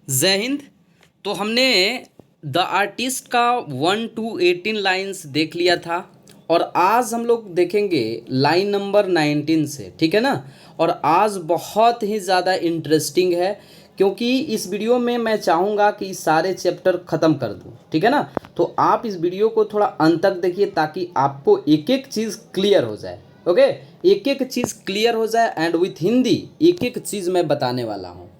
जय हिंद। तो हमने द आर्टिस्ट का 1 to 18 लाइंस देख लिया था और आज हम लोग देखेंगे लाइन नंबर 19 से, ठीक है ना। और आज बहुत ही ज़्यादा इंटरेस्टिंग है क्योंकि इस वीडियो में मैं चाहूँगा कि सारे चैप्टर ख़त्म कर दूँ, ठीक है ना। तो आप इस वीडियो को थोड़ा अंत तक देखिए ताकि आपको एक एक चीज़ क्लियर हो जाए। ओके, एक एक चीज़ क्लियर हो जाए एंड विथ हिंदी एक एक चीज़ मैं बताने वाला हूँ,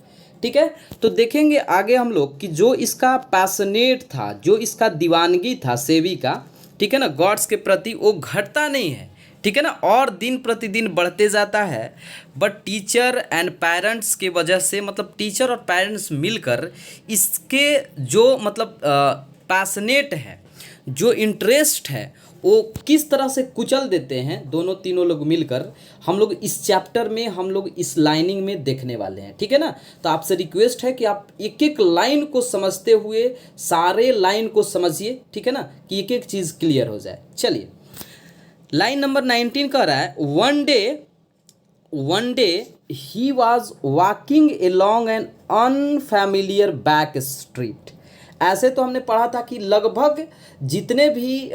ठीक है। तो देखेंगे आगे हम लोग कि जो इसका पैशनेट था, जो इसका दीवानगी था सेवी का, ठीक है ना, गॉड्स के प्रति, वो घटता नहीं है, ठीक है ना, और दिन प्रतिदिन बढ़ते जाता है। बट टीचर एंड पेरेंट्स के वजह से, मतलब टीचर और पेरेंट्स मिलकर इसके जो मतलब पैशनेट है, जो इंटरेस्ट है, वो किस तरह से कुचल देते हैं दोनों तीनों लोग मिलकर, हम लोग इस चैप्टर में, हम लोग इस लाइनिंग में देखने वाले हैं, ठीक है ना। तो आपसे रिक्वेस्ट है कि आप एक एक लाइन को समझते हुए सारे लाइन को समझिए, ठीक है ना, कि एक एक चीज़ क्लियर हो जाए। चलिए, लाइन नंबर 19 कह रहा है, one day he was walking along an unfamiliar back street. ऐसे तो हमने पढ़ा था कि लगभग जितने भी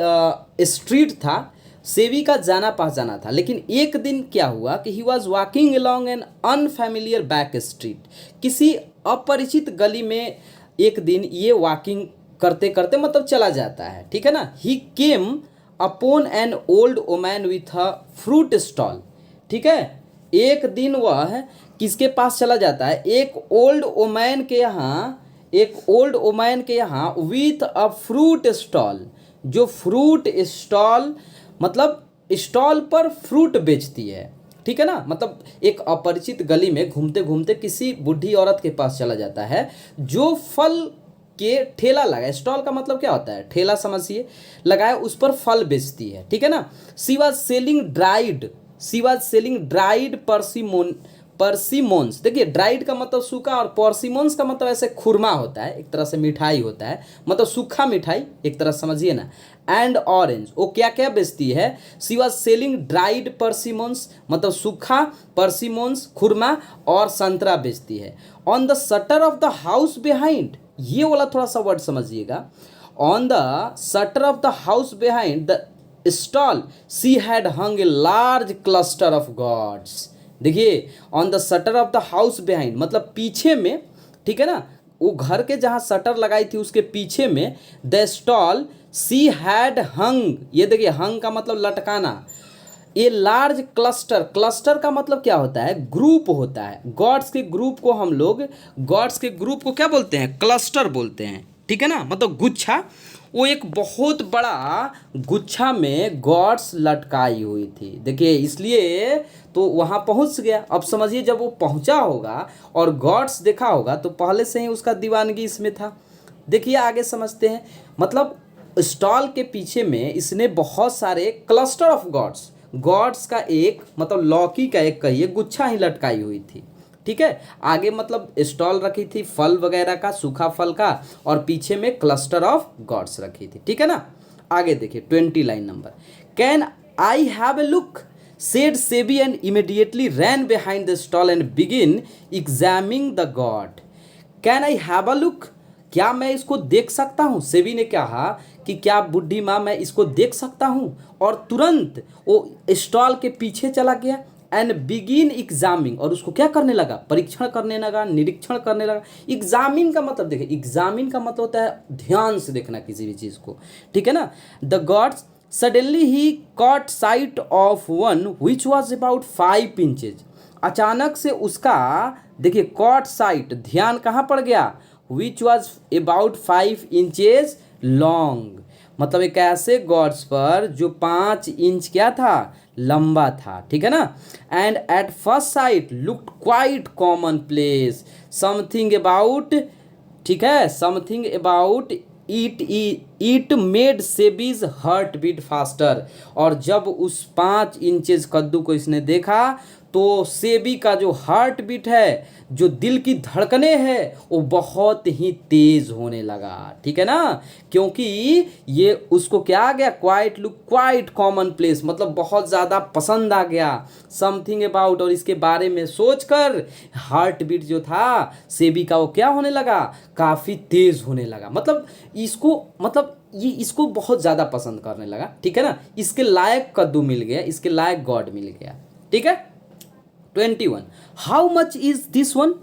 स्ट्रीट था सेवी का जाना पहचाना था, लेकिन एक दिन क्या हुआ कि he was walking along an unfamiliar back street. किसी अपरिचित गली में एक दिन ये वॉकिंग करते करते मतलब चला जाता है, ठीक है ना। He came upon an old woman with a fruit stall, ठीक है। एक दिन वह किसके पास चला जाता है, एक ओल्ड वोमैन के यहाँ, एक ओल्ड वोमैन के यहाँ विथ अ फ्रूट स्टॉल, जो फ्रूट स्टॉल मतलब स्टॉल पर फ्रूट बेचती है, ठीक है ना। मतलब एक अपरिचित गली में घूमते घूमते किसी बूढ़ी औरत के पास चला जाता है जो फल के ठेला लगाए, स्टॉल का मतलब क्या होता है, ठेला समझिए, लगाए, उस पर फल बेचती है, ठीक है ना। She was selling dried persimmons. देखिए, ड्राइड का मतलब सूखा और परसिमोन्स का मतलब ऐसे खुरमा होता है, एक तरह से मिठाई होता है, मतलब सूखा मिठाई एक तरह समझिए ना। एंड ऑरेंज, वो क्या क्या बेचती है, she was selling dried persimmons मतलब सूखा, परसिमोन्स खुरमा, और संतरा बेचती है। On the shutter of the house behind, ये वाला थोड़ा सा वर्ड समझिएगा, on the shutter of the house behind the stall she had hung a large cluster of gods. देखिए, on the shutter of the house behind मतलब पीछे में, ठीक है ना, वो घर के जहाँ शटर लगाई थी उसके पीछे में, द स्टॉल सी हैड हंग, ये देखिए हंग का मतलब लटकाना, ये लार्ज क्लस्टर, क्लस्टर का मतलब क्या होता है, ग्रुप होता है। गॉड्स के ग्रुप को हम लोग, गॉड्स के ग्रुप को क्या बोलते हैं, क्लस्टर बोलते हैं, ठीक है ना, मतलब गुच्छा। वो एक बहुत बड़ा गुच्छा में गॉड्स लटकाई हुई थी, देखिए, इसलिए तो वहाँ पहुँच गया। अब समझिए, जब वो पहुँचा होगा और गॉड्स देखा होगा तो पहले से ही उसका दीवानगी इसमें था। देखिए आगे समझते हैं, मतलब स्टॉल के पीछे में इसने बहुत सारे क्लस्टर ऑफ गॉड्स, गॉड्स का एक मतलब लौकी का एक कहिए गुच्छा ही लटकाई हुई थी, ठीक है। आगे मतलब स्टॉल रखी थी फल वगैरह का, सूखा फल का, और पीछे में क्लस्टर ऑफ गॉड्स रखी थी, ठीक है ना। आगे देखिए 20 line number, can I have A look said Sebi and immediately ran behind the stall and begin examining the god. Can I have a look? क्या मैं इसको देख सकता हूँ, सेबी ने कहा कि क्या बुढ़ी माँ मैं इसको देख सकता हूँ, और तुरंत वो स्टॉल के पीछे चला गया एंड बिगिन एग्जामिंग, और उसको क्या करने लगा, परीक्षण करने लगा, निरीक्षण करने लगा। एग्जामिन का मतलब देखिए, एग्जामिन का मतलब होता है ध्यान से देखना किसी भी चीज़ को, ठीक है ना। The gods suddenly he caught sight of one which was about 5 inches. अचानक से उसका देखिए कॉट साइट, ध्यान कहाँ पड़ गया, विच वॉज अबाउट 5 इंचेज लॉन्ग, मतलब एक ऐसे गॉड्स पर जो 5 इंच क्या था, लंबा था, ठीक है ना। And at first sight looked quite commonplace, something about, ठीक है, something about it made Seibei's heart beat faster. और जब उस 5 इंचेस कद्दू को इसने देखा तो सेबी का जो हार्ट बीट है, जो दिल की धड़कने हैं, वो बहुत ही तेज होने लगा। ठीक है ना, क्योंकि ये उसको क्या आ गया, quite look quite common place, मतलब बहुत ज़्यादा पसंद आ गया समथिंग अबाउट, और इसके बारे में सोचकर हार्ट बीट जो था सेबी का वो क्या होने लगा, काफ़ी तेज होने लगा। मतलब ये इसको बहुत ज़्यादा पसंद करने लगा। ठीक है ना, इसके लायक कद्दू मिल गया, इसके लायक गॉड मिल गया। ठीक है। 21 how much is this one,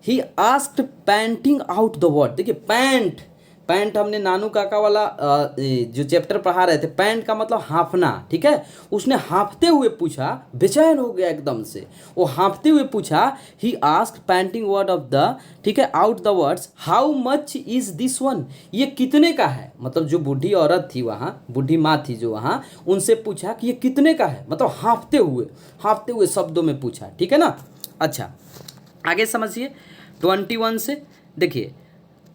he asked painting out the word. देखिए पैंट, पैंट हमने नानू काका वाला जो चैप्टर पढ़ा रहे थे, पैंट का मतलब हाँफना। ठीक है, उसने हाँफते हुए पूछा, बेचैन हो गया एकदम से, वो हाँफते हुए पूछा, he asked painting word of the, ठीक है, out the words, how much is this one, ये कितने का है। मतलब जो बूढ़ी औरत थी वहाँ, बूढ़ी माँ थी जो वहाँ, उनसे पूछा कि ये कितने का है, मतलब हाँफते हुए शब्दों में पूछा। ठीक है ना। अच्छा आगे समझिए 21 से, देखिए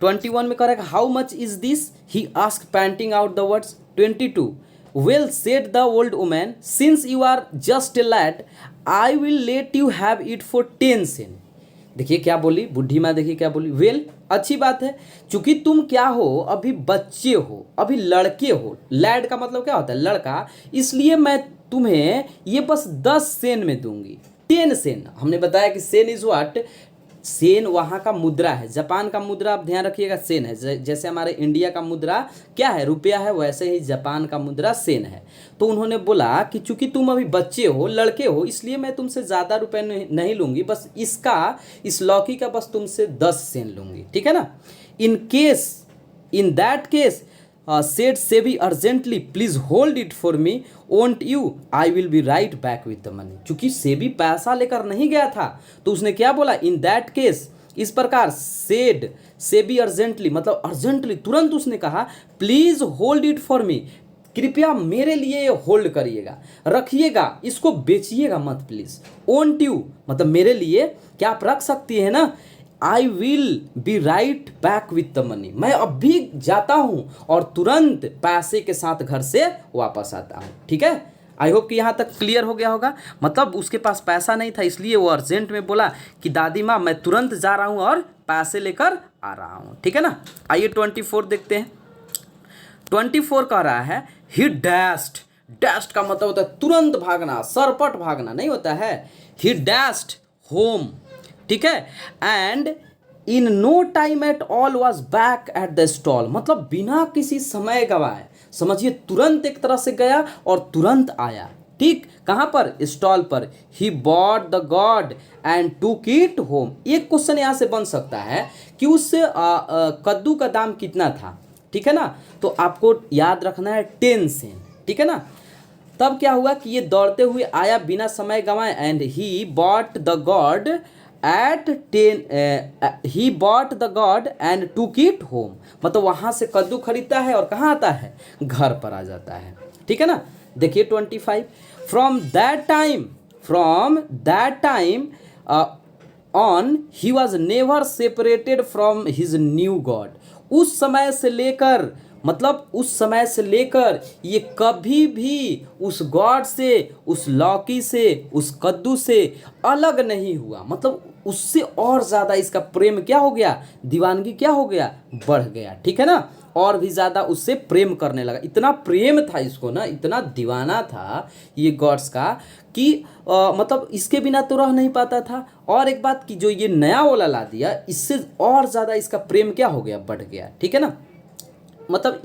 21 में कह रहा है how much is this, he ask panting out the words. 22 well said the old woman, since you are just a lad I will let you have it for 10 cent. देखिए क्या बोली बूढ़ी माँ, देखिए क्या बोली, वेल अच्छी बात है, चूंकि तुम क्या हो, अभी बच्चे हो, अभी लड़के हो, लैड का मतलब क्या होता है, लड़का, इसलिए मैं तुम्हें ये बस 10 सेन में दूंगी। 10 सेन, हमने बताया कि सेन इज व्हाट, सेन वहाँ का मुद्रा है, जापान का मुद्रा आप ध्यान रखिएगा सेन है। जैसे हमारे इंडिया का मुद्रा क्या है, रुपया है, वैसे ही जापान का मुद्रा सेन है। तो उन्होंने बोला कि चूंकि तुम अभी बच्चे हो, लड़के हो, इसलिए मैं तुमसे ज़्यादा रुपए नहीं लूँगी, बस इस लौकी का बस तुमसे 10 सेन लूँगी। ठीक है ना। In that case said SEBI urgently, please hold it for me, won't you, I will be right back with the money. चूंकि सेबी पैसा लेकर नहीं गया था, तो उसने क्या बोला, इन दैट केस, इस प्रकार, सेड सेबी अर्जेंटली, मतलब अर्जेंटली, तुरंत उसने कहा, please hold it for me, कृपया मेरे लिए होल्ड करिएगा, रखिएगा, इसको बेचिएगा मत प्लीज। वोंट यू मतलब मेरे लिए क्या आप रख सकती है ना, I will be right back with the money, मैं अब भी जाता हूँ और तुरंत पैसे के साथ घर से वापस आता हूँ। ठीक है, आई होप कि यहाँ तक क्लियर हो गया होगा। मतलब उसके पास पैसा नहीं था, इसलिए वो अर्जेंट में बोला कि दादी माँ मैं तुरंत जा रहा हूँ और पैसे लेकर आ रहा हूँ। ठीक है ना। आइए 24 देखते हैं। 24 कह रहा है ही डैश्ड, डैश्ड का मतलब होता है तुरंत भागना, सरपट भागना नहीं होता है, ही डैश्ड होम। ठीक है, and in no time at all was back at the stall, मतलब बिना किसी समय गवाए, समझिए तुरंत एक तरह से गया और तुरंत आया। ठीक, कहाँ पर, स्टॉल पर। ही bought the god and took it home. एक क्वेश्चन यहाँ से बन सकता है कि उस कद्दू का दाम कितना था। ठीक है ना, तो आपको याद रखना है 10 सेंट। ठीक है ना। तब क्या हुआ कि ये दौड़ते हुए आया बिना समय गंवाए, and he bought the god at 10, he bought the god and took it home, मतलब वहाँ से कद्दू खरीदता है और कहाँ आता है, घर पर आ जाता है। ठीक है ना। देखिए 25 from that time on he was never separated from his new God. उस समय से लेकर, मतलब उस समय से लेकर ये कभी भी उस गॉड से, उस लौकी से, उस कद्दू से अलग नहीं हुआ। मतलब उससे और ज़्यादा इसका प्रेम क्या हो गया, दीवानगी क्या हो गया, बढ़ गया। ठीक है ना, और भी ज़्यादा उससे प्रेम करने लगा। इतना प्रेम था इसको ना, इतना दीवाना था ये गॉड्स का कि मतलब इसके बिना तो रह नहीं पाता था। और एक बात कि जो ये नया वाला ला दिया, इससे और ज़्यादा इसका प्रेम क्या हो गया, बढ़ गया। ठीक है ना। मतलब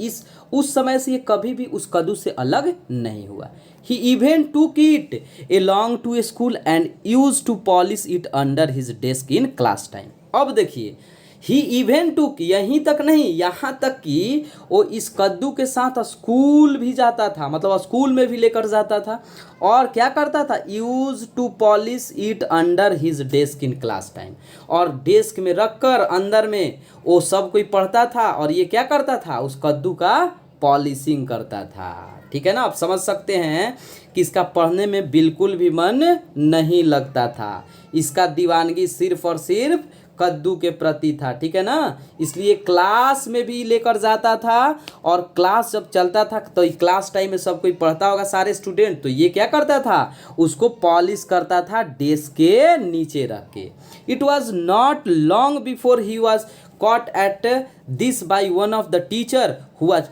उस समय से ये कभी भी उस कद्दू से अलग नहीं हुआ। He even took it along to school and use to polish it under his desk in class time. अब देखिए ही इवन टूक, यहीं तक नहीं, यहाँ तक कि वो इस कद्दू के साथ स्कूल भी जाता था, मतलब स्कूल में भी लेकर जाता था। और क्या करता था, use to polish it under his desk in class time, और डेस्क में रखकर अंदर में वो सब कोई पढ़ता था और ये क्या करता था, उस कद्दू का पॉलिशिंग करता था। ठीक है ना। आप समझ सकते हैं कि इसका पढ़ने में बिल्कुल भी मन नहीं लगता था, इसका दीवानगी सिर्फ और सिर्फ कद्दू के प्रति था, ठीक है ना। इसलिए क्लास में भी लेकर जाता था, और क्लास जब चलता था तो क्लास टाइम में सब कोई पढ़ता होगा, सारे स्टूडेंट, तो ये क्या करता था, उसको पॉलिश करता था डेस्क के नीचे रख के। It was not long before he was caught at this by one of the teacher who was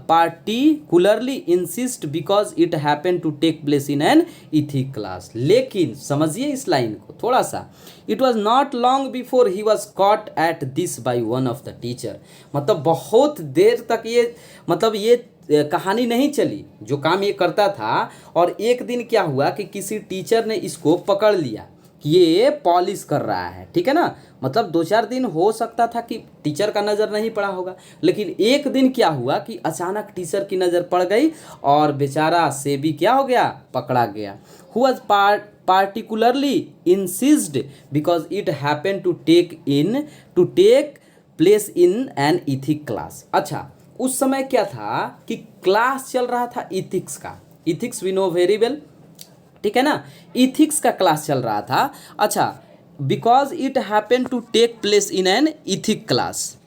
particularly insist because it happened to take place in an ethics class। लेकिन समझिए इस line को थोड़ा सा, it was not long before he was caught at this by one of the teacher, मतलब बहुत देर तक ये मतलब ये कहानी नहीं चली जो काम ये करता था, और एक दिन क्या हुआ कि किसी टीचर ने इसको पकड़ लिया कि ये पॉलिश कर रहा है, ठीक है ना। मतलब 2-4 दिन हो सकता था कि टीचर का नज़र नहीं पड़ा होगा, लेकिन एक दिन क्या हुआ कि अचानक टीचर की नज़र पड़ गई और बेचारा सेबी क्या हो गया, पकड़ा गया। Who was particularly insisted because it happened to take place in an ethics class। अच्छा, उस समय क्या था कि क्लास चल रहा था इथिक्स का, ethics we know very well, ठीक है ना, इथिक्स का क्लास चल रहा था। अच्छा, because it happen to take place in an ethic class,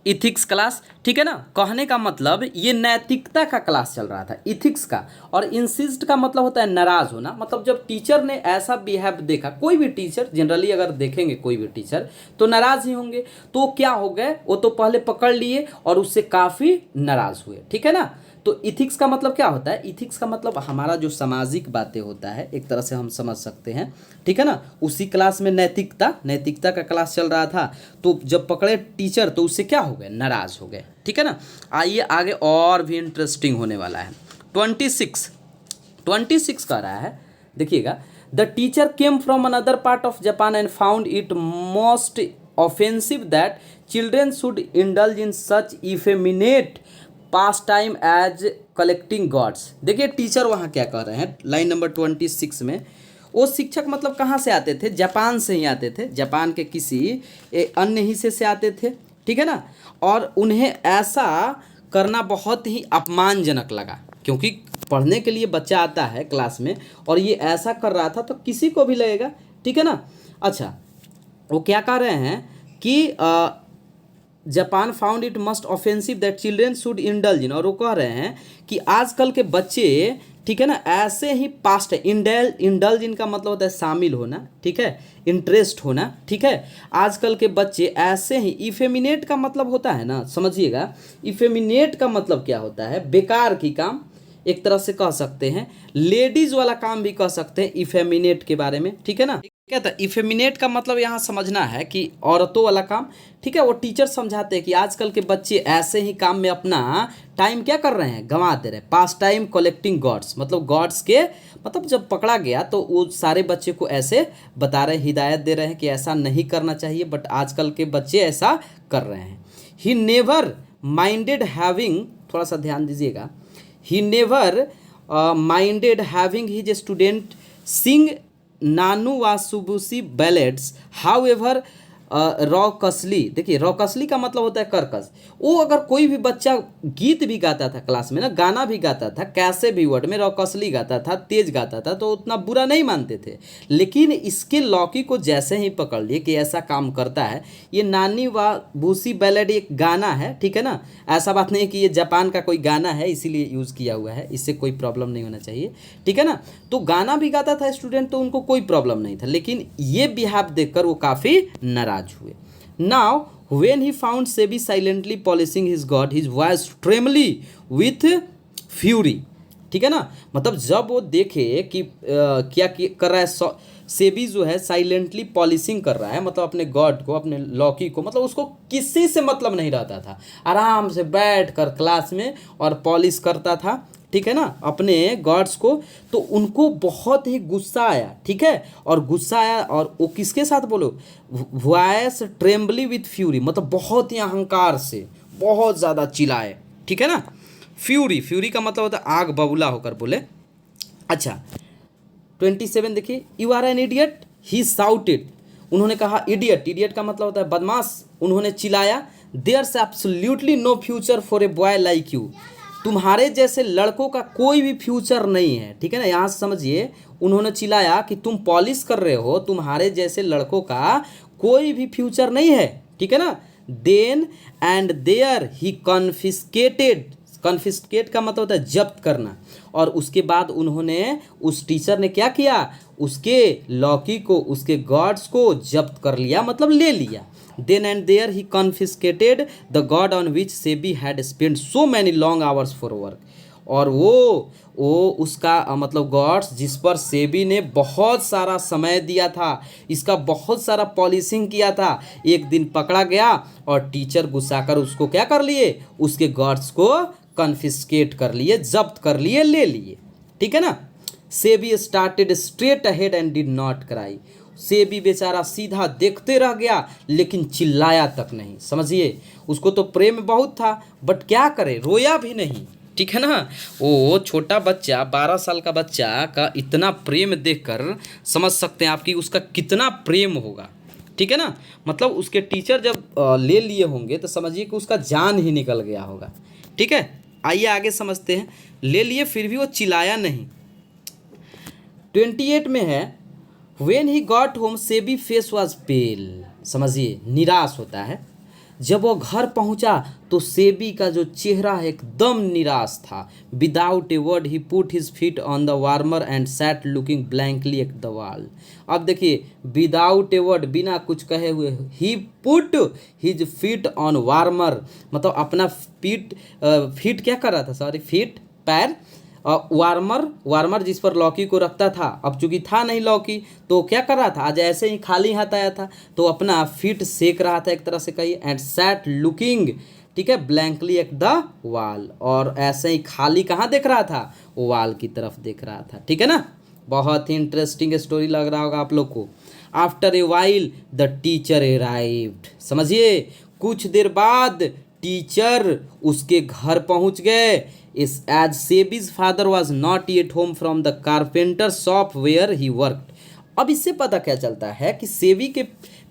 ethics class, ठीक है ना। कहने का मतलब ये नैतिकता का क्लास चल रहा था, इथिक्स का, और इंसिस्ट का मतलब होता है नाराज होना। मतलब जब टीचर ने ऐसा बिहेव देखा, कोई भी टीचर जनरली अगर देखेंगे कोई भी टीचर तो नाराज ही होंगे, तो क्या हो गए, वो तो पहले पकड़ लिए और उससे काफ़ी नाराज हुए, ठीक है ना। तो इथिक्स का मतलब क्या होता है, इथिक्स का मतलब हमारा जो सामाजिक बातें होता है, एक तरह से हम समझ सकते हैं, ठीक है ना। उसी क्लास में नैतिकता का क्लास चल रहा था, तो जब पकड़े टीचर तो उससे क्या हो गए, नाराज हो गए, ठीक है ना। आइए आगे और भी इंटरेस्टिंग होने वाला है। 26 कह रहा है, देखिएगा, the teacher came from another part of Japan and found it most offensive that children should indulge in such effeminate pastime as collecting gods. देखिए टीचर वहाँ क्या कह रहे हैं, लाइन नंबर 26 में, वो शिक्षक मतलब कहाँ से आते थे, जापान से ही आते थे, जापान के किसी अन्य हिस्से से आते थे, ठीक है ना। और उन्हें ऐसा करना बहुत ही अपमानजनक लगा, क्योंकि पढ़ने के लिए बच्चा आता है क्लास में और ये ऐसा कर रहा था तो किसी को भी लगेगा, ठीक है ना। अच्छा, वो क्या कह रहे हैं कि Japan found it must offensive that children should indulge इन, और वो कह रहे हैं कि आजकल के बच्चे, ठीक है ना, ऐसे ही पास्ट है, इंडल्ज इन का मतलब होता है शामिल होना, ठीक है, इंटरेस्ट होना, ठीक है। आजकल के बच्चे ऐसे ही, इफेमिनेट का मतलब होता है ना, समझिएगा, इफेमिनेट का मतलब क्या होता है, बेकार की काम, एक तरह से कह सकते हैं, लेडीज वाला काम भी कह सकते हैं इफेमिनेट के बारे में, ठीक है ना। क्या था इफेमिनेट का मतलब यहाँ समझना है कि औरतों वाला काम, ठीक है। वो टीचर समझाते हैं कि आजकल के बच्चे ऐसे ही काम में अपना टाइम क्या कर रहे हैं, गंवा दे रहे हैं। पास टाइम कलेक्टिंग गॉड्स, मतलब गॉड्स के, मतलब जब पकड़ा गया तो वो सारे बच्चे को ऐसे बता रहे, हिदायत दे रहे हैं कि ऐसा नहीं करना चाहिए, बट आजकल के बच्चे ऐसा कर रहे हैं। ही नेवर माइंडेड हैविंग, थोड़ा सा ध्यान दीजिएगा, he never minded having his student sing नानू वासुबुसी बैलेड्स हाउएवर रॉकसली। देखिए रॉकसली का मतलब होता है कर्कश। वो अगर कोई भी बच्चा गीत भी गाता था क्लास में ना, गाना भी गाता था, कैसे भी वर्ड में रॉकसली गाता था, तेज गाता था, तो उतना बुरा नहीं मानते थे। लेकिन इसके लौकी को जैसे ही पकड़ लिए कि ऐसा काम करता है, ये नानी वा बूसी बैलेड एक गाना है, ठीक है ना। ऐसा बात नहीं कि ये जापान का कोई गाना है इसीलिए यूज़ किया हुआ है, इससे कोई प्रॉब्लम नहीं होना चाहिए, ठीक है ना। तो गाना भी गाता था स्टूडेंट, तो उनको कोई प्रॉब्लम नहीं था, लेकिन ये बिहेव देखकर वो काफ़ी नाराज हुए। Now when he found Sebi silently polishing his god, his voice trembly with fury, ठीक है ना। मतलब जब वो देखे कि क्या कर रहा है, सेबी जो है साइलेंटली पॉलिशिंग कर रहा है, मतलब अपने गॉड को, अपने लॉकी को, मतलब उसको किसी से मतलब नहीं रहता था, आराम से बैठ कर क्लास में और पॉलिश करता था, ठीक है ना, अपने गॉड्स को। तो उनको बहुत ही गुस्सा आया, ठीक है, और गुस्सा आया, और वो किसके साथ बोलो, वॉइस ट्रेम्बली विथ फ्यूरी, मतलब बहुत ही अहंकार से बहुत ज़्यादा चिल्लाए, ठीक है ना। फ्यूरी का मतलब होता है आग बबूला होकर बोले। अच्छा 27 देखिए, you are an idiot he shouted, उन्होंने कहा इडियट का मतलब होता है बदमाश, उन्होंने चिल्लाया। There's absolutely no future for a boy like you, तुम्हारे जैसे लड़कों का कोई भी फ्यूचर नहीं है, ठीक है ना। यहाँ से समझिए, उन्होंने चिल्लाया कि तुम पॉलिश कर रहे हो, तुम्हारे जैसे लड़कों का कोई भी फ्यूचर नहीं है, ठीक है ना। Then and there he confiscated, confiscate का मतलब होता है जब्त करना, और उसके बाद उन्होंने, उस टीचर ने क्या किया, उसके लॉकी को, उसके गॉड्स को जब्त कर लिया, मतलब ले लिया। Then and there he confiscated the god on which Sebi had spend so many long hours for work, और वो उसका मतलब गॉड्स जिस पर सेबी ने बहुत सारा समय दिया था, इसका बहुत सारा पॉलिशिंग किया था, एक दिन पकड़ा गया और टीचर गुस्सा कर उसको क्या कर लिए, उसके गॉड्स को कन्फिस्केट कर लिए, जब्त कर लिए, ले लिए, ठीक है ना। SEBI started straight ahead and did not cry, SEBI बेचारा सीधा देखते रह गया लेकिन चिल्लाया तक नहीं, समझिए। उसको तो प्रेम बहुत था बट क्या करे, रोया भी नहीं, ठीक है ना। वो छोटा बच्चा 12 साल का बच्चा का इतना प्रेम देखकर समझ सकते हैं आप कि उसका कितना प्रेम होगा, ठीक है ना। मतलब उसके टीचर जब ले लिए होंगे तो समझिए कि उसका जान ही निकल गया होगा, ठीक है। आइए आगे समझते हैं। ले लिए फिर भी वो चिल्लाया नहीं। 28 में है, when he got home Seibei face was pale, समझिए निराश होता है। जब वो घर पहुंचा तो सेबी का जो चेहरा है एकदम निराश था। Without a word he put his feet on the warmer and sat looking blankly at the wall. अब देखिए, विदाउट ए वर्ड, बिना कुछ कहे हुए, he put his feet on warmer, मतलब अपना फीट क्या कर रहा था, सॉरी फीट पैर, वार्मर जिस पर लौकी को रखता था, अब चूंकि था नहीं लौकी तो क्या कर रहा था, आज ऐसे ही खाली हाथ आया था तो अपना फीट सेक रहा था एक तरह से कहिए। एंड सैट लुकिंग, ठीक है, ब्लैंकली एट द वॉल, और ऐसे ही खाली कहाँ देख रहा था, वॉल की तरफ देख रहा था, ठीक है ना। बहुत ही इंटरेस्टिंग स्टोरी लग रहा होगा आप लोग को। After a while the teacher arrived, समझिए कुछ देर बाद टीचर उसके घर पहुंच गए। इस as Seibei's father was not yet home from the carpenter shop where he worked. अब इससे पता क्या चलता है कि सेबी के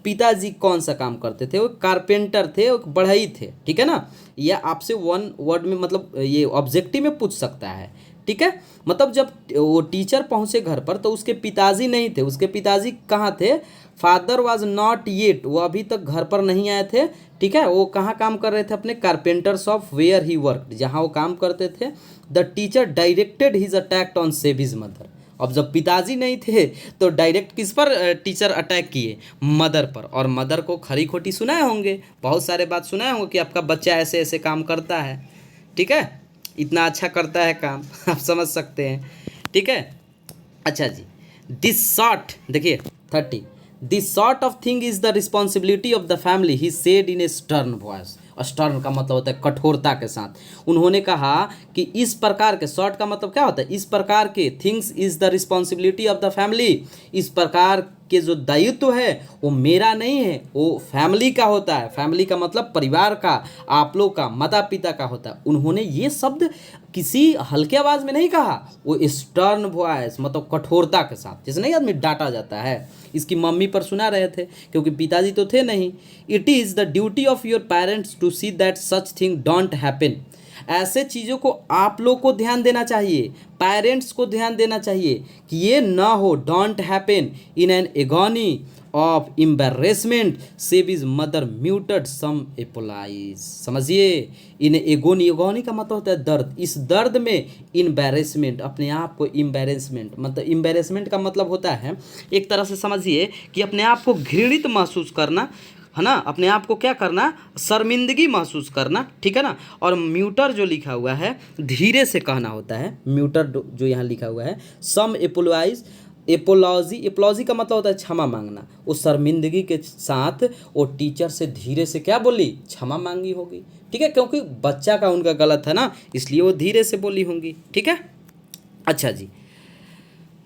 पिताजी कौन सा काम करते थे, वो कारपेंटर थे, वो बढ़ई थे, ठीक है ना। यह आपसे वन वर्ड में मतलब ये ऑब्जेक्टिव में पूछ सकता है, ठीक है। मतलब जब वो टीचर पहुंचे घर पर तो उसके पिताजी नहीं थे, उसके पिताजी कहाँ थे, फादर वाज नॉट येट, वो अभी तक घर पर नहीं आए थे, ठीक है। वो कहाँ काम कर रहे थे, अपने carpenter shop where he work, जहाँ वो काम करते थे। The teacher directed his attack on Seibei's mother. अब जब पिताजी नहीं थे तो डायरेक्ट किस पर टीचर अटैक किए, मदर पर। और मदर को खरी खोटी सुनाए होंगे, बहुत सारे बात सुनाए होंगे कि आपका बच्चा ऐसे ऐसे काम करता है, ठीक है, इतना अच्छा करता है काम आप समझ सकते हैं, ठीक है। अच्छा जी, दिस सॉर्ट, देखिए 30, this sort of thing is the responsibility of the family, he said in A stern voice. Stern का मतलब होता है कठोरता के साथ। उन्होंने कहा कि इस प्रकार के, शॉर्ट का मतलब क्या होता है, इस प्रकार के, things is the responsibility of the family, इस प्रकार के जो दायित्व है वो मेरा नहीं है, वो फैमिली का होता है। फैमिली का मतलब परिवार का, आप लोग का, माता पिता का होता है। उन्होंने ये शब्द किसी हल्के आवाज़ में नहीं कहा, वो स्टर्न वॉइस मतलब कठोरता के साथ, जैसे नहीं आदमी डांटा जाता है। इसकी मम्मी पर सुना रहे थे क्योंकि पिताजी तो थे नहीं। It is the duty of your parents to see that such thing don't happen. ऐसे चीज़ों को आप लोग को ध्यान देना चाहिए, पेरेंट्स को ध्यान देना चाहिए कि ये ना हो, don't happen. In an agony of embarrassment Seibei's mother muted some apologise, समझिए। इन एगोनी, एगोनी का मतलब होता है दर्द, इस दर्द में एम्बैरेसमेंट, अपने आप को एम्बैरेसमेंट, मतलब एम्बैरेसमेंट का मतलब होता है एक तरह से समझिए कि अपने आप को घृणित महसूस करना, है ना, अपने आप को क्या करना, शर्मिंदगी महसूस करना, ठीक है ना। और म्यूटर जो लिखा हुआ है धीरे से कहना होता है, म्यूटर जो यहाँ लिखा हुआ है, सम एपोलाइज, एपोलॉजी, एपोलॉजी का मतलब होता है क्षमा मांगना। वो शर्मिंदगी के साथ वो टीचर से धीरे से क्या बोली, क्षमा मांगी होगी, ठीक है, क्योंकि बच्चा का उनका गलत है ना, इसलिए वो धीरे से बोली होंगी, ठीक है। अच्छा जी,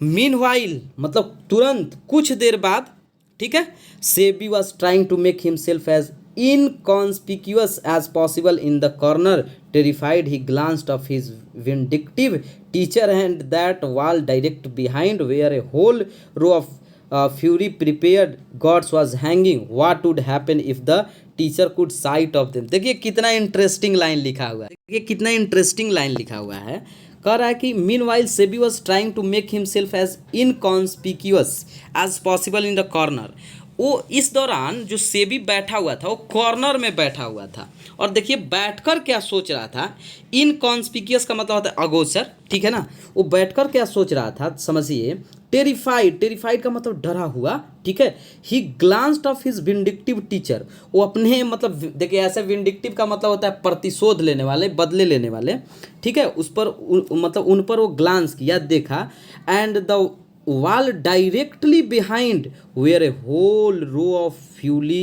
मीनवाइल मतलब तुरंत, कुछ देर बाद, ठीक है, Sebi was trying to make himself as inconspicuous as possible in the corner. Terrified, he glanced of his vindictive teacher and that wall direct behind where a whole row of fury prepared gods was hanging. What would happen if the teacher could sight of them? देखिए कितना interesting line लिखा हुआ है, देखिए कितना interesting line लिखा हुआ है। कह रहा है कि meanwhile SEBI was trying to make himself as inconspicuous as possible in the corner. वो इस दौरान जो सेबी बैठा हुआ था वो कॉर्नर में बैठा हुआ था और देखिए बैठकर क्या सोच रहा था। इनकॉन्स्पिक्यूअस का मतलब होता है अगोचर, ठीक है ना। वो बैठकर क्या सोच रहा था समझिए। टेरिफाइड, टेरिफाइड का मतलब डरा हुआ, ठीक है। He glanced off his vindictive teacher, वो अपने मतलब देखिए ऐसे विंडिक्टिव का मतलब होता है प्रतिशोध लेने वाले, बदले लेने वाले, ठीक है। उस पर मतलब उन पर वो ग्लांस किया, देखा। And the wall directly behind where a whole row of fully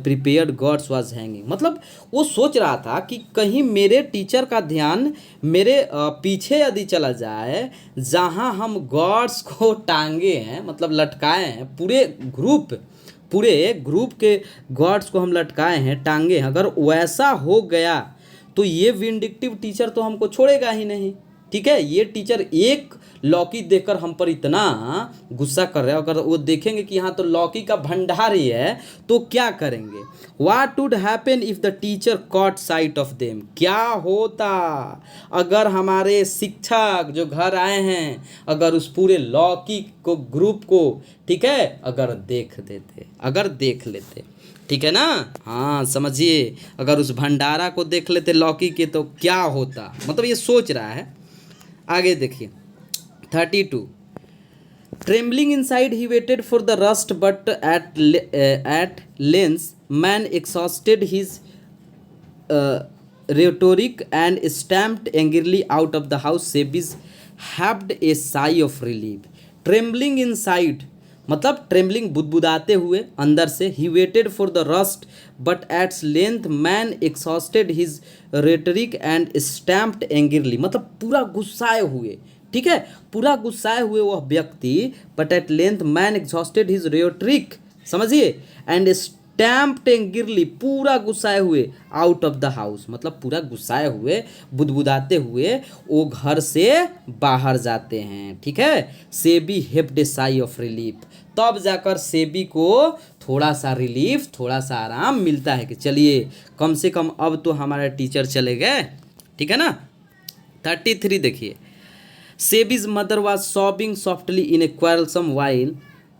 prepared gods was hanging। मतलब वो सोच रहा था कि कहीं मेरे टीचर का ध्यान मेरे पीछे यदि चला जाए, जहाँ हम गॉड्स को टांगे हैं, मतलब लटकाए हैं, पूरे ग्रुप के गॉड्स को हम लटकाए हैं, टांगे हैं, अगर वैसा हो गया तो ये विंडिक्टिव टीचर तो हमको छोड़ेगा ही नहीं, ठीक है। ये टीचर एक लौकी देखकर हम पर इतना गुस्सा कर रहे हैं, अगर वो देखेंगे कि यहाँ तो लौकी का भंडार ही है तो क्या करेंगे। What would happen if the teacher caught sight of them? क्या होता अगर हमारे शिक्षक जो घर आए हैं अगर उस पूरे लौकी को ग्रुप को, ठीक है, अगर देख लेते, ठीक है ना। हाँ समझिए, अगर उस भंडारा को देख लेते लौकी के तो क्या होता, मतलब ये सोच रहा है। आगे देखिए 32। Trembling inside, he waited for the rust, but at length, man exhausted his rhetoric and stamped angrily out of the house. Sebis heaved a sigh of relief. Trembling inside, मतलब ट्रेम्बलिंग बुदबुदाते हुए अंदर से। He waited for the rest but at length man exhausted his rhetoric and stamped angrily, मतलब पूरा गुस्साए हुए, ठीक है, पूरा गुस्साए हुए वह व्यक्ति, but at length man exhausted his rhetoric, समझिए, एंड स्टैम्प्ड एंग्रली, पूरा गुस्साए हुए, आउट ऑफ द हाउस, मतलब पूरा गुस्साए हुए बुदबुदाते हुए वो घर से बाहर जाते हैं, ठीक है। सेबी हेप्ड ए साई ऑफ रिलीफ, तब जाकर सेबी को थोड़ा सा रिलीफ, थोड़ा सा आराम मिलता है कि चलिए कम से कम अब तो हमारे टीचर चले गए, ठीक है ना। 33 देखिए। Seibei's mother was sobbing softly in a quarrelsome wail,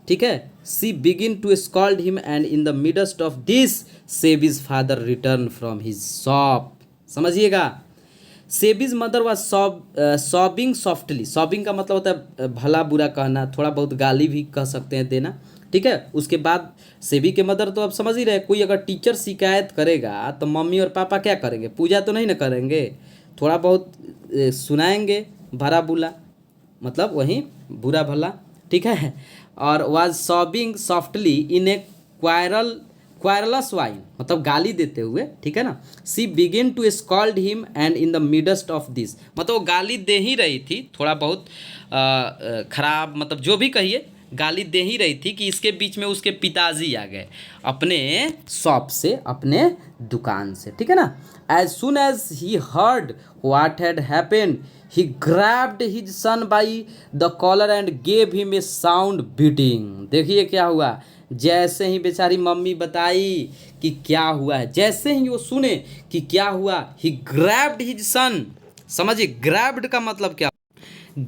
ठीक है। She begin to scold him and in the midst of this Seibei's father return from his shop, समझिएगा। Seibei's mother was sobbing softly, sobbing का मतलब होता है भला बुरा कहना, थोड़ा बहुत गाली भी कह सकते हैं, देना, ठीक है। उसके बाद सेबी के मदर तो आप समझ ही रहे, कोई अगर टीचर शिकायत करेगा तो मम्मी और पापा क्या करेंगे, पूजा तो नहीं ना करेंगे, थोड़ा बहुत सुनाएंगे भला बुला, मतलब वही बुरा भला, ठीक है। और was sobbing softly in a quarrelsome wail, मतलब गाली देते हुए, ठीक है ना। She begin to scold him and in the midst of this, मतलब वो गाली दे ही रही थी, थोड़ा बहुत खराब, मतलब जो भी कहिए गाली दे ही रही थी कि इसके बीच में उसके पिताजी आ गए अपने शॉप से, अपने दुकान से, ठीक है ना। As soon as he heard what had happened he grabbed his son by the collar and gave him a sound beating। देखिए क्या हुआ, जैसे ही बेचारी मम्मी बताई कि क्या हुआ है, जैसे ही वो सुने कि क्या हुआ, he grabbed his son, समझिए grabbed का मतलब क्या,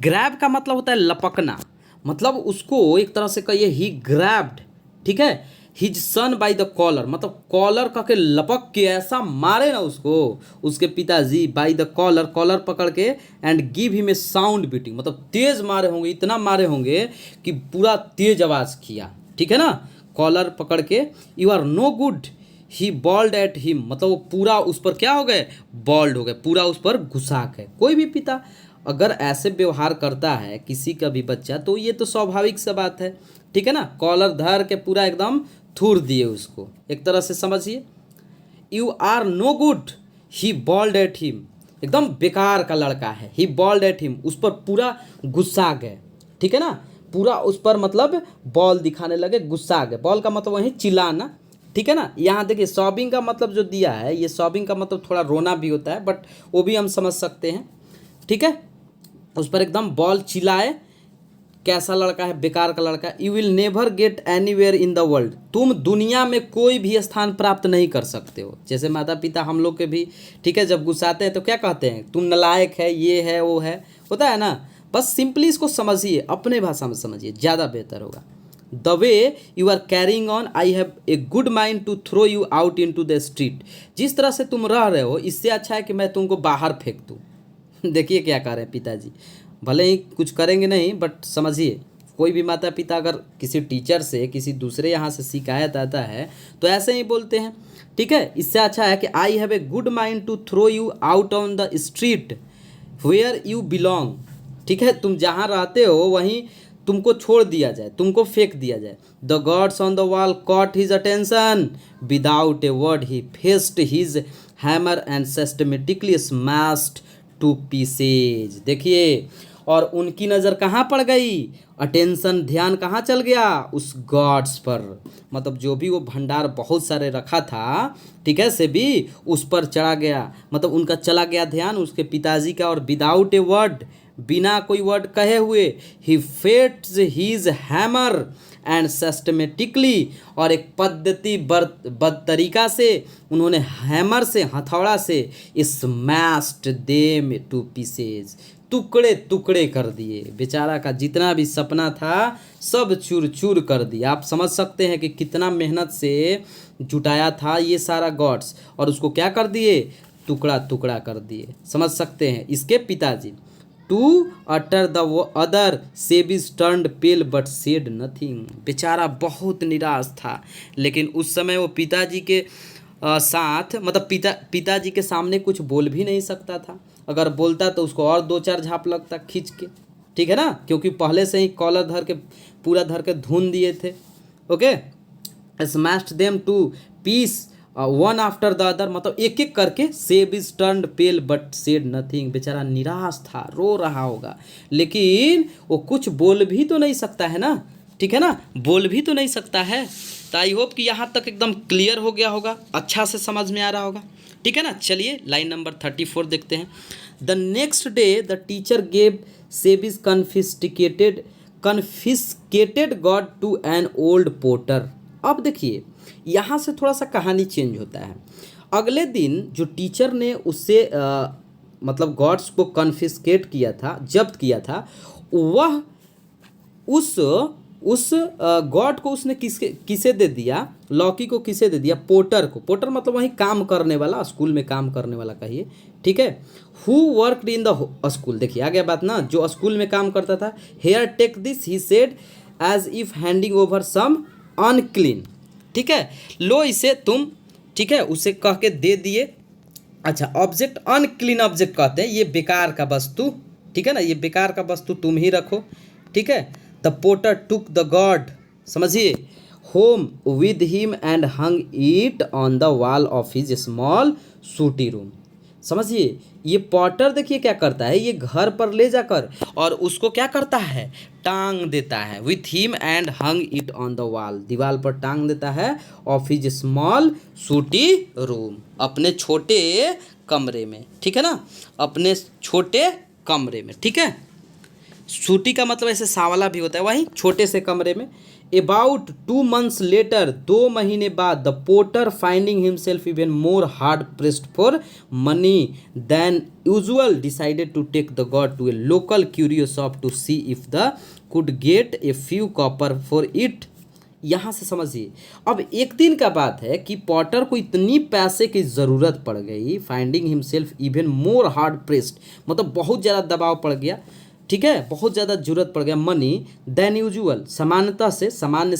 grab का मतलब होता है लपकना, मतलब उसको एक तरह से कहिए he grabbed, ठीक है, his son by the collar, मतलब कॉलर का के लपक के ऐसा मारे ना उसको उसके पिताजी, बाय द कॉलर, कॉलर पकड़ के, and give him a sound beating, मतलब तेज मारे होंगे, इतना मारे होंगे कि पूरा तेज आवाज़ किया, ठीक है ना, कॉलर पकड़ के। You are no good, he bawled at him, मतलब वो पूरा उस पर क्या हो गए, बॉल्ड हो गए, पूरा उस पर घुसा के। कोई भी पिता अगर ऐसे व्यवहार करता है किसी का भी बच्चा तो ये तो स्वाभाविक सा बात है, ठीक है ना। कॉलर धर के पूरा एकदम थूर दिए उसको, एक तरह से समझिए। You are no good, he bawled at him, एकदम बेकार का लड़का है, ही बॉल्ड एट हिम, उस पर पूरा गुस्सा गए, ठीक है ना, पूरा उस पर मतलब बॉल दिखाने लगे, गुस्सा गए। बॉल का मतलब वही चिल्लाना, ठीक है ना। यहाँ देखिए सॉबिंग का मतलब जो दिया है, ये सॉबिंग का मतलब थोड़ा रोना भी होता है, बट वो भी हम समझ सकते हैं, ठीक है। उस पर एकदम बॉल चिल्लाए, कैसा लड़का है, बेकार का लड़का। You will never get anywhere in the world, तुम दुनिया में कोई भी स्थान प्राप्त नहीं कर सकते हो। जैसे माता पिता हम लोग के भी, ठीक है, जब गुस्साते हैं तो क्या कहते हैं, तुम नालायक है, ये है वो है, होता है ना। बस सिंपली इसको समझिए, अपने भाषा में समझिए, ज़्यादा बेहतर होगा। The way you are carrying on I have a good mind to throw you out into the street. जिस तरह से तुम रह रहे हो इससे अच्छा है कि मैं तुमको बाहर फेंक दूँ। देखिए क्या कर रहे हैं पिताजी, भले ही कुछ करेंगे नहीं बट समझिए, कोई भी माता पिता अगर किसी टीचर से किसी दूसरे यहाँ से शिकायत आता है तो ऐसे ही बोलते हैं, ठीक है। इससे अच्छा है कि I have a good mind to throw you out on the street where you belong, ठीक है। तुम जहाँ रहते हो वहीं तुमको छोड़ दिया जाए, तुमको फेंक दिया जाए। The gods on the wall caught his attention without a word he fetched his hammer and systematically smashed to pieces. देखिए, और उनकी नज़र कहाँ पड़ गई, अटेंशन, ध्यान कहाँ चल गया, उस गॉड्स पर, मतलब जो भी वो भंडार बहुत सारे रखा था, ठीक है, से भी उस पर चढ़ा गया, मतलब उनका चला गया ध्यान उसके पिताजी का। और विदाउट ए वर्ड, बिना कोई वर्ड कहे हुए, ही फेट्स हीज हैमर एंड सिस्टमेटिकली, और एक पद्धति बद तरीका से उन्होंने हैमर से, हथौड़ा से, स्मैश्ड देम टू पीसेज, टुकड़े टुकड़े कर दिए। बेचारा का जितना भी सपना था सब चूर चूर कर दिया। आप समझ सकते हैं कि कितना मेहनत से जुटाया था ये सारा गॉड्स, और उसको क्या कर दिए, टुकड़ा टुकड़ा कर दिए। समझ सकते हैं इसके पिताजी। To utter the other Seibei's turned pale but said nothing. बेचारा बहुत निराश था, लेकिन उस समय वो पिताजी के साथ, मतलब पिताजी के सामने कुछ बोल भी नहीं सकता था। अगर बोलता तो उसको और दो चार झाप लगता खींच के, ठीक है ना, क्योंकि पहले से ही कॉलर धर के पूरा धर के धुन दिए थे। Okay, smashed them to piece one after the other, मतलब एक एक करके। Sebi turned pale but said nothing. बेचारा निराश था, रो रहा होगा, लेकिन वो कुछ बोल भी तो नहीं सकता है ना, ठीक है ना, बोल भी तो नहीं सकता है। तो आई होप कि यहाँ तक एकदम क्लियर हो गया होगा, अच्छा से समझ में आ रहा होगा, ठीक है ना। चलिए लाइन नंबर 34 देखते हैं। The next day the teacher gave Seibei's confiscated god to an old potter. अब देखिए यहाँ से थोड़ा सा कहानी चेंज होता है। अगले दिन जो टीचर ने उससे मतलब गॉड्स को कन्फिस्केट किया था, जब्त किया था, वह उस गॉड को उसने किसे दे दिया, लॉकी को किसे दे दिया, पोटर को। पोटर मतलब वहीं काम करने वाला, स्कूल में काम करने वाला कहिए, ठीक है। Who worked in the school, देखिए आ गया बात ना, जो स्कूल में काम करता था। Here take this he said as if handing over some unclean, ठीक है, लो इसे तुम, ठीक है, उसे कह के दे दिए। अच्छा, ऑब्जेक्ट, अनक्लीन ऑब्जेक्ट कहते हैं, ये बेकार का वस्तु, ठीक है ना, ये बेकार का वस्तु तुम ही रखो, ठीक है। The potter took the god, समझिए, home with him and hung it on the wall of his small sooty room. समझिए, ये पॉटर देखिए क्या करता है, ये घर पर ले जाकर और उसको क्या करता है, टांग देता है। With him and hung it on the wall, दीवार पर टांग देता है, of his small sooty room, अपने छोटे कमरे में, ठीक है ना, अपने छोटे कमरे में, ठीक है। सूटी का मतलब ऐसे सांवला भी होता है, वहीं छोटे से कमरे में। अबाउट 2 months लेटर, 2 महीने बाद, the potter finding himself even more hard pressed for money than usual decided to take the god to a local curio shop to see if the could get a few copper for it. यहाँ से समझिए, अब एक दिन का बात है कि पॉटर को इतनी पैसे की ज़रूरत पड़ गई, finding himself even more hard pressed, मतलब बहुत ज़्यादा दबाव पड़ गया, ठीक है, बहुत ज़्यादा जरूरत पड़ गया, मनी देन यूजुअल, सामान्य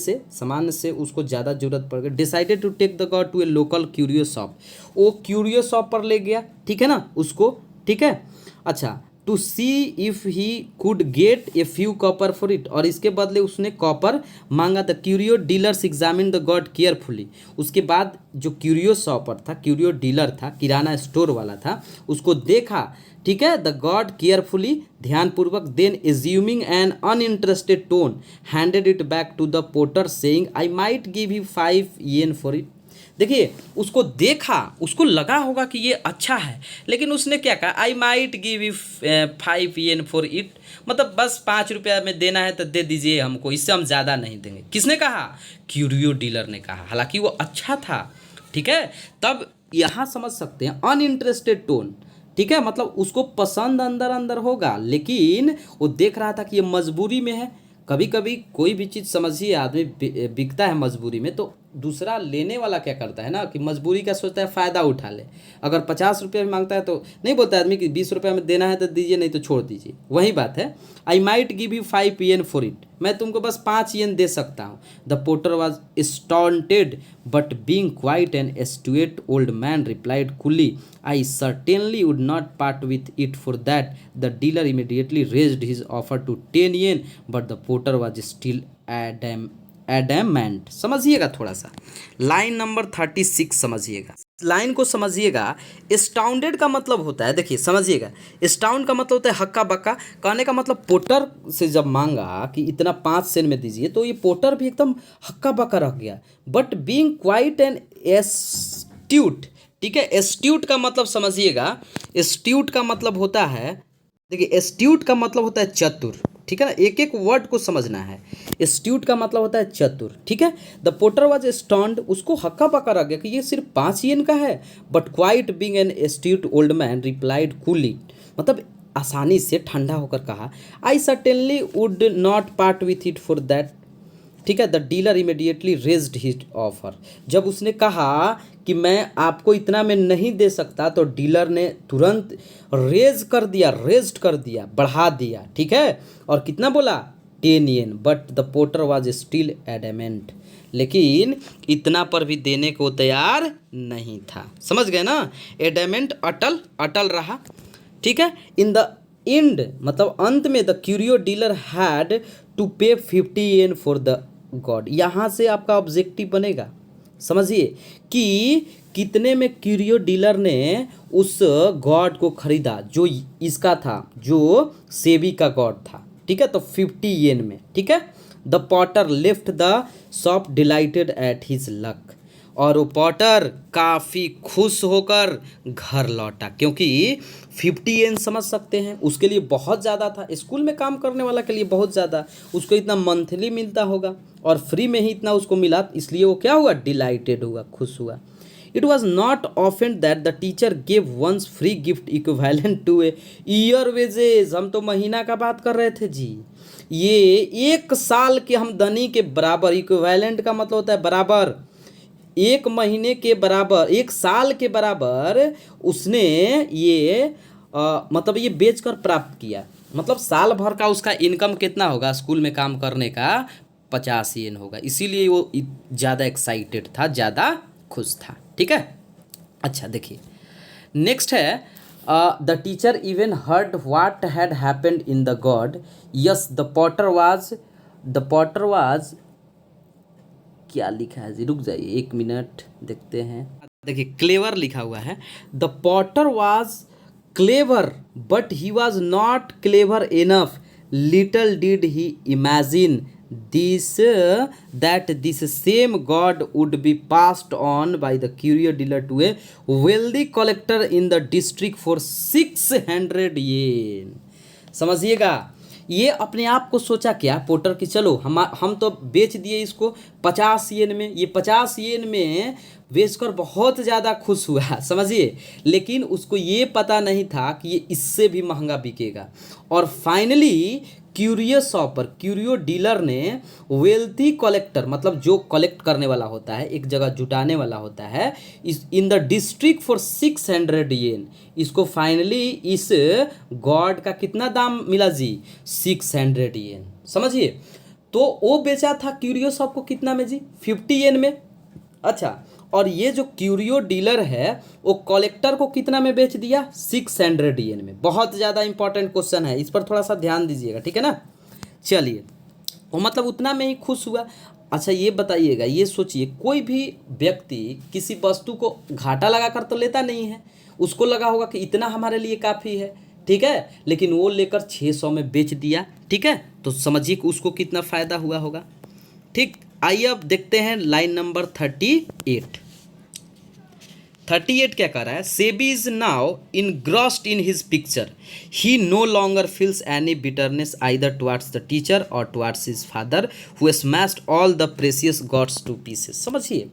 से उसको ज़्यादा जरूरत पड़ गई। Decided to take the god to a local curio shop, वो क्यूरियो शॉप पर ले गया, ठीक है ना, उसको, ठीक है। अच्छा, to see if he could get a few copper for it, और इसके बदले उसने कॉपर मांगा। The curio dealers examine the god carefully, उसके बाद जो क्यूरियो शॉपर था, क्यूरियो डीलर था, किराना स्टोर वाला था, उसको देखा, ठीक है, द गॉड केयरफुली, ध्यानपूर्वक, then assuming an uninterested tone handed it back to the potter saying I might give you 5 yen for it. देखिए, उसको देखा, उसको लगा होगा कि ये अच्छा है, लेकिन उसने क्या कहा, आई might give you 5 yen for it, मतलब बस 5 रुपया में देना है तो दे दीजिए हमको, इससे हम ज़्यादा नहीं देंगे। किसने कहा, क्यूरियो डीलर ने कहा, हालांकि वो अच्छा था, ठीक है। तब यहाँ समझ सकते हैं अनइंटरेस्टेड टोन, ठीक है, मतलब उसको पसंद अंदर अंदर होगा, लेकिन वो देख रहा था कि ये मजबूरी में है, कभी कभी कोई भी चीज़ समझिए आदमी बिकता है मजबूरी में, तो दूसरा लेने वाला क्या करता है ना कि मजबूरी का सोचता है फ़ायदा उठा ले। अगर 50 रुपये में मांगता है तो नहीं बोलता आदमी कि 20 रुपये में देना है तो दीजिए, नहीं तो छोड़ दीजिए। वही बात है, I might give you 5 yen for it, मैं तुमको बस 5 yen दे सकता हूँ। The potter was stunted but being quite an astute old man replied coolly, I certainly would not part with it for that. The dealer immediately raised his offer to 10 yen, but the potter was still adamant. समझिएगा थोड़ा सा line number 36 समझिएगा, line को समझिएगा। स्टाउंडेड का मतलब होता है, देखिए समझिएगा, स्टाउंड का मतलब होता है हक्का बक्का। कहने का मतलब पोटर से जब मांगा कि इतना 5 सेन में दीजिए, तो ये पोटर भी एकदम हक्का बक्का रह गया। But being quite an astute, ठीक है, एस्ट्यूट का मतलब समझिएगा, एस्ट्यूट का मतलब होता है, देखिए एस्ट्यूट का मतलब होता है चतुर, ठीक है ना, एक एक वर्ड को समझना है। एस्ट्यूट का मतलब होता है चतुर, ठीक है। द पोटर वाज स्टन्ड, उसको हक्का बक्का रह गया कि ये सिर्फ 5 yen का है। But quite being an astute old man replied coolly, मतलब आसानी से ठंडा होकर कहा, I certainly would not part with it for that, ठीक है। The dealer immediately raised his offer, जब उसने कहा कि मैं आपको इतना में नहीं दे सकता, तो डीलर ने तुरंत रेज कर दिया, रेज्ड कर दिया, बढ़ा दिया, ठीक है। और कितना बोला, 10 yen, but the potter was still adamant, लेकिन इतना पर भी देने को तैयार नहीं था। समझ गए ना, एडमेंट अटल, अटल रहा, ठीक है। इन द एंड मतलब अंत में the curio dealer had to pay 50 yen for the God. यहाँ से आपका ऑब्जेक्टिव बनेगा, समझिए कि कितने में क्यूरियो डीलर ने उस गॉड को खरीदा जो इसका था, जो सेबी का गॉड था, ठीक है। तो 50 yen में, ठीक है। The Potter left the shop dilated at his luck, और वो पॉटर काफ़ी खुश होकर घर लौटा, क्योंकि 50 yen समझ सकते हैं, उसके लिए बहुत ज़्यादा था। स्कूल में काम करने वाला के लिए बहुत ज़्यादा, उसको इतना मंथली मिलता होगा और फ्री में ही इतना उसको मिला, इसलिए वो क्या हुआ, डिलाइटेड हुआ, खुश हुआ। It was not offend that the teacher gave once free gift equivalent to a year wages, हम तो महीना का बात कर रहे थे जी, ये 1 साल के आमदनी के बराबर, इक्विवेलेंट का मतलब होता है बराबर, 1 महीने के बराबर, 1 साल के बराबर उसने ये मतलब ये बेचकर प्राप्त किया। मतलब साल भर का उसका इनकम कितना होगा स्कूल में काम करने का, 50 yen होगा, इसीलिए वो ज़्यादा एक्साइटेड था, ज़्यादा खुश था, ठीक है। अच्छा देखिए नेक्स्ट है, the teacher even heard what had happened in the God, yes the Potter was क्या लिखा है जी, रुक जाइए 1 मिनट देखते हैं। देखिए क्लेवर लिखा हुआ है, the Potter was clever but he was not clever enough, little did he imagine this that this same god would be passed on by the courier dealer to a wealthy collector in the district for 600 yen। समझिएगा, ये अपने आप को सोचा क्या Potter कि चलो हम तो बेच दिए इसको 50 yen में, ये 50 yen में बेचकर बहुत ज़्यादा खुश हुआ, समझिए। लेकिन उसको ये पता नहीं था कि ये इससे भी महंगा बिकेगा। और finally curio shopper, curio dealer ने वेल्थी कलेक्टर, मतलब जो कलेक्ट करने वाला होता है, एक जगह जुटाने वाला होता है, इस in the district for 600 yen, इसको फाइनली इस गॉड का कितना दाम मिला जी, 600 yen, समझिए। तो वो बेचा था क्यूरियो शॉप को कितना में जी, 50 yen में। अच्छा, और ये जो क्यूरियो डीलर है वो कलेक्टर को कितना में बेच दिया, 600 yen में। बहुत ज़्यादा इंपॉर्टेंट क्वेश्चन है, इस पर थोड़ा सा ध्यान दीजिएगा, ठीक है ना। चलिए, वो मतलब उतना में ही खुश हुआ। अच्छा ये बताइएगा, ये सोचिए, कोई भी व्यक्ति किसी वस्तु को घाटा लगा कर तो लेता नहीं है, उसको लगा होगा कि इतना हमारे लिए काफ़ी है, ठीक है, लेकिन वो लेकर 600 में बेच दिया, ठीक है। तो समझिए कि उसको कितना फ़ायदा हुआ होगा, ठीक। आइए अब देखते हैं लाइन नंबर 38 क्या कह रहा है, Seibei is now engrossed in his picture, he no longer feels any bitterness either towards the teacher और towards his father who smashed all the precious gods to pieces. समझिए,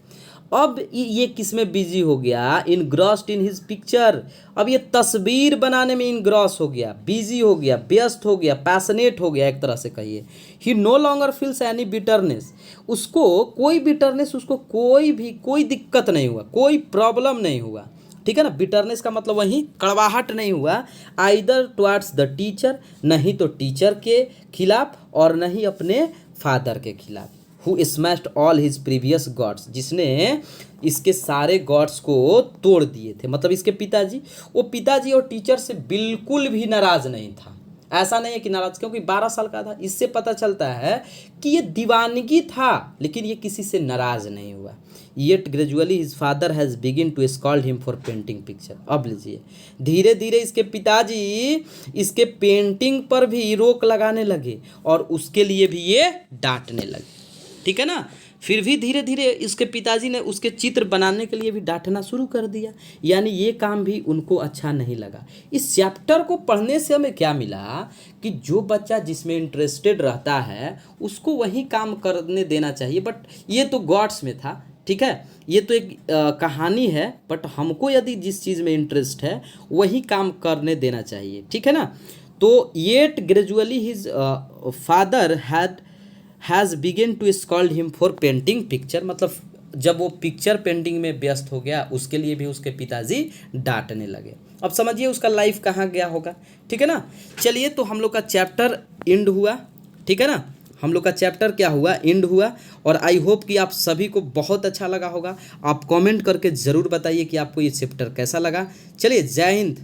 अब ये किस में बिजी हो गया, इनग्रॉस्ड इन हिज पिक्चर। अब ये तस्वीर बनाने में इनग्रॉस हो गया, बिजी हो गया, व्यस्त हो गया, पैशनेट हो गया एक तरह से कहिए। He no longer feels any bitterness, उसको कोई बिटरनेस, उसको कोई दिक्कत नहीं हुआ, कोई प्रॉब्लम नहीं हुआ, ठीक है ना। बिटरनेस का मतलब वही कड़वाहट नहीं हुआ, आइदर टुवर्ड्स द टीचर, नहीं तो टीचर के खिलाफ और नहीं अपने फादर के खिलाफ। Who smashed all his previous gods, जिसने इसके सारे गॉड्स को तोड़ दिए थे, मतलब इसके पिताजी, वो पिताजी और टीचर से बिल्कुल भी नाराज़ नहीं था। ऐसा नहीं है कि नाराज, क्योंकि 12 साल का था। इससे पता चलता है कि ये दीवानगी था, लेकिन ये किसी से नाराज नहीं हुआ। Yet gradually his father has begin to scold him for painting picture. अब लीजिए, धीरे धीरे इसके पिताजी इसके पेंटिंग पर भी रोक लगाने लगे और उसके लिए भी ये डांटने लगे, ठीक है ना। फिर भी धीरे धीरे इसके पिताजी ने उसके चित्र बनाने के लिए भी डांटना शुरू कर दिया, यानी ये काम भी उनको अच्छा नहीं लगा। इस चैप्टर को पढ़ने से हमें क्या मिला कि जो बच्चा जिसमें इंटरेस्टेड रहता है उसको वही काम करने देना चाहिए। बट ये तो गॉड्स में था, ठीक है, ये तो एक कहानी है, बट हमको यदि जिस चीज़ में इंटरेस्ट है वही काम करने देना चाहिए, ठीक है ना। तो yet gradually his father has begin to scold him for painting picture, मतलब जब वो पिक्चर पेंटिंग में व्यस्त हो गया उसके लिए भी उसके पिताजी डांटने लगे। अब समझिए उसका लाइफ कहाँ गया होगा, ठीक है ना। चलिए, तो हम लोग का चैप्टर एंड हुआ, ठीक है ना। हम लोग का चैप्टर क्या हुआ, एंड हुआ। और आई होप कि आप सभी को बहुत अच्छा लगा होगा। आप कमेंट करके ज़रूर बताइए कि आपको ये चैप्टर कैसा लगा। चलिए, जय हिंद।